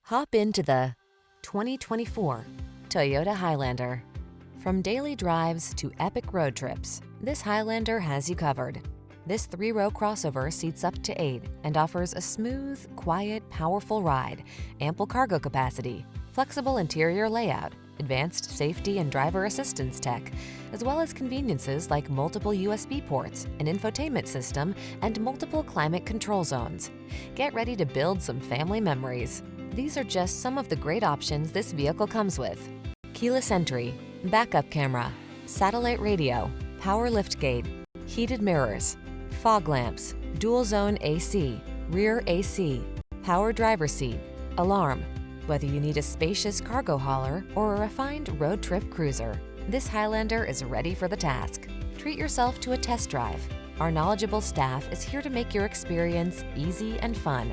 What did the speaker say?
Hop into the 2024 Toyota Highlander. From daily drives to epic road trips, this Highlander has you covered. This three-row crossover seats up to 8 and offers a smooth, quiet, powerful ride, ample cargo capacity, flexible interior layout, advanced safety and driver assistance tech, as well as conveniences like multiple USB ports, an infotainment system, and multiple climate control zones. Get ready to build some family memories. These are just some of the great options this vehicle comes with: keyless entry, backup camera, satellite radio, power liftgate, heated mirrors, fog lamps, dual zone AC, rear AC, power driver seat, alarm. Whether you need a spacious cargo hauler or a refined road trip cruiser, this Highlander is ready for the task. Treat yourself to a test drive. Our knowledgeable staff is here to make your experience easy and fun.